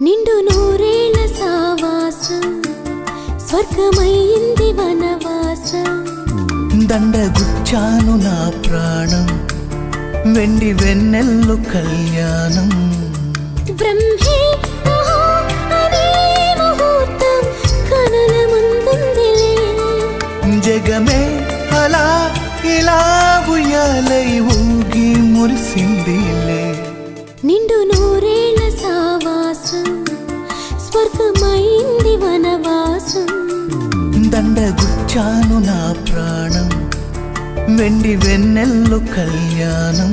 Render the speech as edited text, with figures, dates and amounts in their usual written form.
నిండు నూరేళ్ల సావాసం స్వర్గమైంది వనవాసం దండగుచ్చాను నా ప్రాణం వెండి వెన్నెల్లు కళ్యాణం బ్రహ్మే ఓహో అనే ముహూర్తం కనుల ముందుందిలే జగమే అలా ఇలా ఉయ్యాలై ఊగి మురిసిందిలే నిండు నూరేళ్ల సావాసం స్వర్గమైంది వనవాసం దండగుచ్చాను నా ప్రాణం వెండి వెన్నెల్లు కళ్యాణం